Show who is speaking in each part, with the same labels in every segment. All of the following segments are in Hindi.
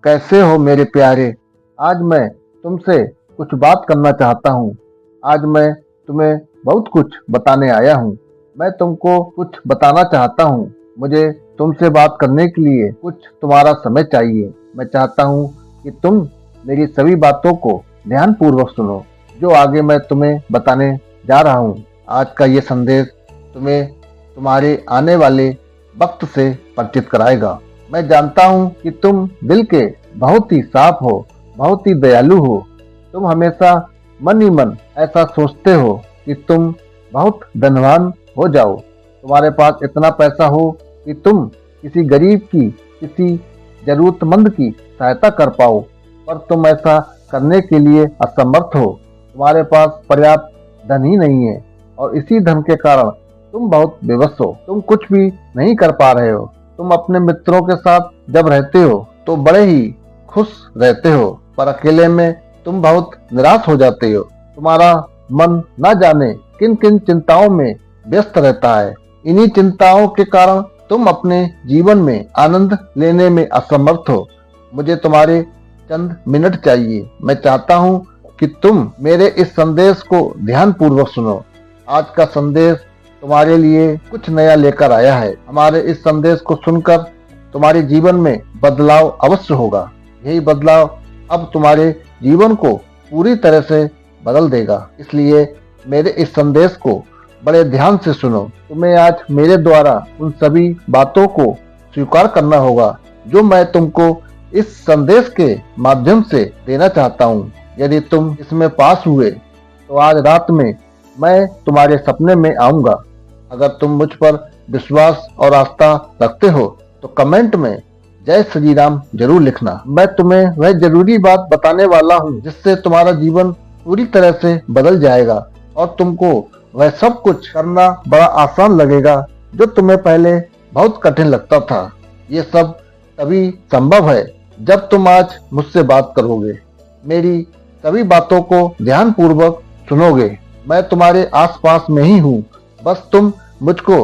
Speaker 1: कैसे हो मेरे प्यारे। आज मैं तुमसे कुछ बात करना चाहता हूँ। आज मैं तुम्हें बहुत कुछ बताने आया हूँ। मैं तुमको कुछ बताना चाहता हूँ। मुझे तुमसे बात करने के लिए कुछ तुम्हारा समय चाहिए। मैं चाहता हूँ कि तुम मेरी सभी बातों को ध्यानपूर्वक सुनो, जो आगे मैं तुम्हें बताने जा रहा हूँ। आज का ये संदेश तुम्हें तुम्हारे आने वाले वक्त से परिचित कराएगा। मैं जानता हूँ कि तुम दिल के बहुत ही साफ हो, बहुत ही दयालु हो। तुम हमेशा मन ही मन ऐसा सोचते हो कि तुम बहुत धनवान हो जाओ, तुम्हारे पास इतना पैसा हो कि तुम किसी गरीब की, किसी जरूरतमंद की सहायता कर पाओ, पर तुम ऐसा करने के लिए असमर्थ हो। तुम्हारे पास पर्याप्त धन ही नहीं है और इसी धन के कारण तुम बहुत बेबस हो। तुम कुछ भी नहीं कर पा रहे हो। तुम अपने मित्रों के साथ जब रहते हो तो बड़े ही खुश रहते हो, पर अकेले में तुम बहुत निराश हो जाते हो। तुम्हारा मन न जाने किन किन चिंताओं में व्यस्त रहता है। इन्हीं चिंताओं के कारण तुम अपने जीवन में आनंद लेने में असमर्थ हो। मुझे तुम्हारे चंद मिनट चाहिए। मैं चाहता हूँ कि तुम मेरे इस संदेश को ध्यान पूर्वक सुनो। आज का संदेश तुम्हारे लिए कुछ नया लेकर आया है। हमारे इस संदेश को सुनकर तुम्हारे जीवन में बदलाव अवश्य होगा। यही बदलाव अब तुम्हारे जीवन को पूरी तरह से बदल देगा। इसलिए मेरे इस संदेश को बड़े ध्यान से सुनो। तुम्हें आज मेरे द्वारा उन सभी बातों को स्वीकार करना होगा जो मैं तुमको इस संदेश के माध्यम से देना चाहता हूँ। यदि तुम इसमें पास हुए तो आज रात में मैं तुम्हारे सपने में आऊंगा। अगर तुम मुझ पर विश्वास और आस्था रखते हो तो कमेंट में जय श्री राम जरूर लिखना। मैं तुम्हें वह जरूरी बात बताने वाला हूँ जिससे तुम्हारा जीवन पूरी तरह से बदल जाएगा और तुमको वह सब कुछ करना बड़ा आसान लगेगा जो तुम्हें पहले बहुत कठिन लगता था। ये सब तभी संभव है जब तुम आज मुझसे बात करोगे, मेरी सभी बातों को ध्यान पूर्वक सुनोगे। मैं तुम्हारे आसपास में ही हूँ, बस तुम मुझको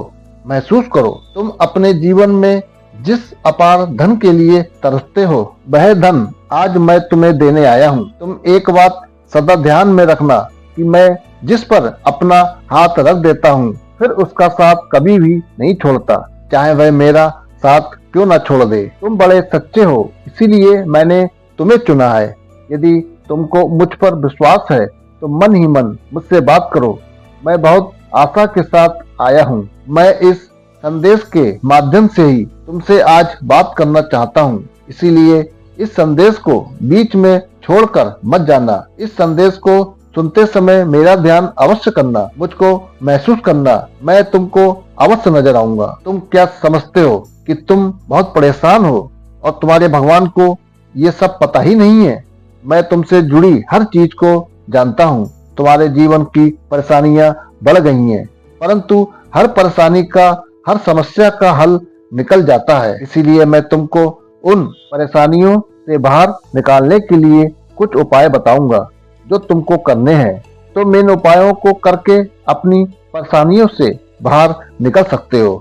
Speaker 1: महसूस करो। तुम अपने जीवन में जिस अपार धन के लिए तरसते हो, वह धन आज मैं तुम्हें देने आया हूँ। तुम एक बात सदा ध्यान में रखना कि मैं जिस पर अपना हाथ रख देता हूँ फिर उसका साथ कभी भी नहीं छोड़ता, चाहे वह मेरा साथ क्यों ना छोड़ दे। तुम बड़े सच्चे हो, इसीलिए मैंने तुम्हें चुना है। यदि तुमको मुझ पर विश्वास है तो मन ही मन मुझसे बात करो। मैं बहुत आशा के साथ आया हूँ। मैं इस संदेश के माध्यम से ही तुमसे आज बात करना चाहता हूँ, इसीलिए इस संदेश को बीच में छोड़कर मत जाना। इस संदेश को सुनते समय मेरा ध्यान अवश्य करना, मुझको महसूस करना। मैं तुमको अवश्य नजर आऊंगा। तुम क्या समझते हो कि तुम बहुत परेशान हो और तुम्हारे भगवान को ये सब पता ही नहीं है? मैं तुमसे जुड़ी हर चीज को जानता हूँ। तुम्हारे जीवन की परेशानियां बढ़ गई हैं, परंतु हर परेशानी का, हर समस्या का हल निकल जाता है। इसीलिए मैं तुमको उन परेशानियों से बाहर निकालने के लिए कुछ उपाय बताऊंगा जो तुमको करने हैं। तुम इन उपायों को करके अपनी परेशानियों से बाहर निकल सकते हो।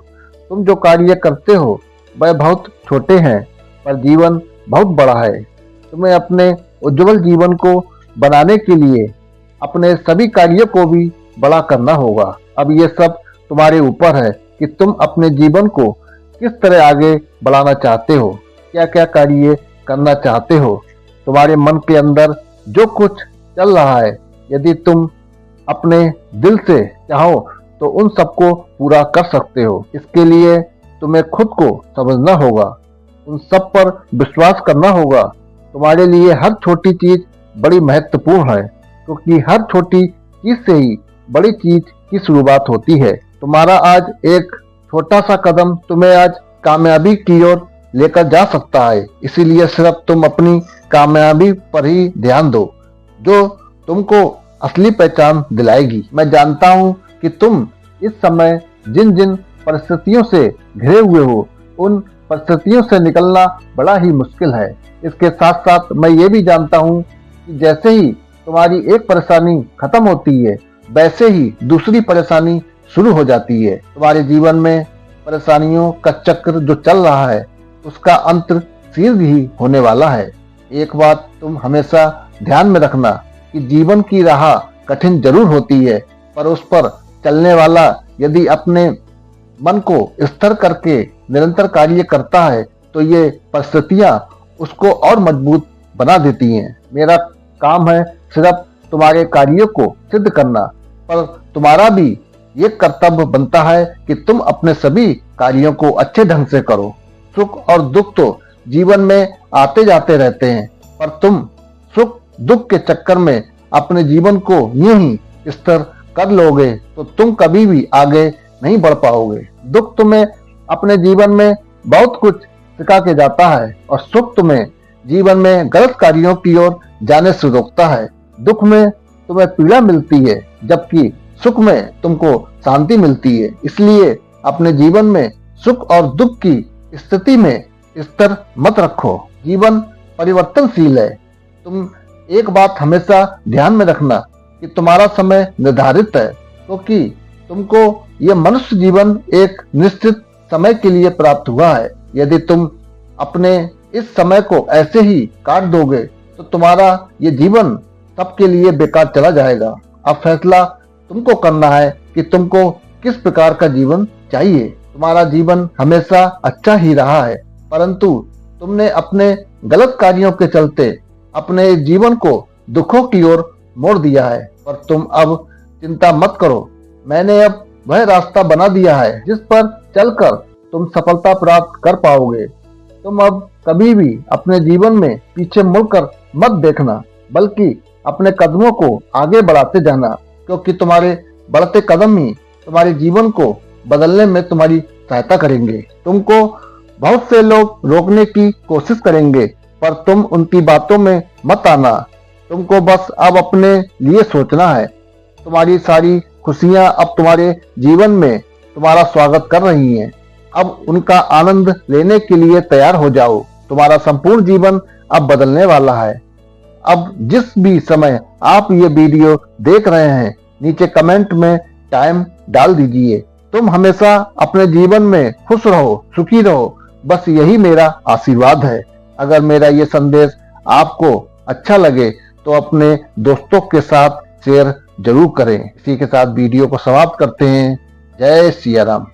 Speaker 1: तुम जो कार्य करते हो वह बहुत छोटे हैं, पर जीवन बहुत बड़ा है। तुम्हें अपने उज्जवल जीवन को बनाने के लिए अपने सभी कार्यों को भी बड़ा करना होगा। अब ये सब तुम्हारे ऊपर है कि तुम अपने जीवन को किस तरह आगे बढ़ाना चाहते हो, क्या क्या कार्य करना चाहते हो। तुम्हारे मन के अंदर जो कुछ चल रहा है, यदि तुम अपने दिल से चाहो तो उन सबको पूरा कर सकते हो। इसके लिए तुम्हें खुद को समझना होगा, उन सब पर विश्वास करना होगा। तुम्हारे लिए हर छोटी चीज बड़ी महत्वपूर्ण है, क्योंकि हर छोटी चीज से ही बड़ी चीज की शुरुआत होती है। तुम्हारा आज एक छोटा सा कदम तुम्हें आज कामयाबी की ओर लेकर जा सकता है। इसीलिए सिर्फ तुम अपनी कामयाबी पर ही ध्यान दो, जो तुमको असली पहचान दिलाएगी। मैं जानता हूँ कि तुम इस समय जिन जिन परिस्थितियों से घिरे हुए हो, उन परिस्थितियों से निकलना बड़ा ही मुश्किल है। इसके साथ साथ मैं ये भी जानता हूँ कि जैसे ही तुम्हारी एक परेशानी खत्म होती है, वैसे ही दूसरी परेशानी शुरू हो जाती है। तुम्हारे जीवन में परेशानियों का चक्र जो चल रहा है, उसका अंत शीघ्र ही होने वाला है। एक बात तुम हमेशा ध्यान में रखना कि जीवन की राह कठिन जरूर होती है, पर उस पर चलने वाला यदि अपने मन को स्थिर करके निरंतर कार्य करता है तो ये परिस्थितियां उसको और मजबूत बना देती हैं। मेरा काम है सिर्फ तुम्हारे कार्यों को सिद्ध करना, पर तुम्हारा भी ये कर्तव्य बनता है कि तुम अपने सभी कार्यों को अच्छे ढंग से करो। सुख और दुख तो जीवन में आते जाते रहते हैं, पर तुम सुख दुख के चक्कर में अपने जीवन को यूं ही स्थिर कर लोगे तो तुम कभी भी आगे नहीं बढ़ पाओगे। दुख तुम्हें अपने जीवन में बहुत कुछ सिखा के जाता है और सुख तुम्हें जीवन में गलत कार्यों की ओर जाने से रोकता है। दुख में तुम्हें पीड़ा मिलती है, जबकि सुख में तुमको शांति मिलती है। इसलिए अपने जीवन में सुख और दुख की स्थिति में स्थिर मत रखो। जीवन परिवर्तनशील है। तुम एक बात हमेशा ध्यान में रखना कि तुम्हारा समय निर्धारित है, क्योंकि तुमको यह मनुष्य जीवन एक निश्चित समय के लिए प्राप्त हुआ है। यदि तुम अपने इस समय को ऐसे ही काट दोगे तो तुम्हारा ये जीवन सबके लिए बेकार चला जाएगा। अब फैसला तुमको करना है कि तुमको किस प्रकार का जीवन चाहिए। तुम्हारा जीवन हमेशा अच्छा ही रहा है, परंतु तुमने अपने गलत कार्यों के चलते अपने जीवन को दुखों की ओर मोड़ दिया है। पर तुम अब चिंता मत करो, मैंने अब वह रास्ता बना दिया है जिस पर चलकर तुम सफलता प्राप्त कर पाओगे। तुम अब कभी भी अपने जीवन में पीछे मुड़कर मत देखना, बल्कि अपने कदमों को आगे बढ़ाते जाना, क्योंकि तुम्हारे बढ़ते कदम ही तुम्हारे जीवन को बदलने में तुम्हारी सहायता करेंगे। तुमको बहुत से लोग रोकने की कोशिश करेंगे, पर तुम उनकी बातों में मत आना। तुमको बस अब अपने लिए सोचना है। तुम्हारी सारी खुशियां अब तुम्हारे जीवन में तुम्हारा स्वागत कर रही हैं। अब उनका आनंद लेने के लिए तैयार हो जाओ। तुम्हारा संपूर्ण जीवन अब बदलने वाला है। अब जिस भी समय आप ये वीडियो देख रहे हैं, नीचे कमेंट में टाइम डाल दीजिए। तुम हमेशा अपने जीवन में खुश रहो, सुखी रहो, बस यही मेरा आशीर्वाद है। अगर मेरा ये संदेश आपको अच्छा लगे तो अपने दोस्तों के साथ शेयर जरूर करें। इसी के साथ वीडियो को समाप्त करते हैं। जय सिया राम।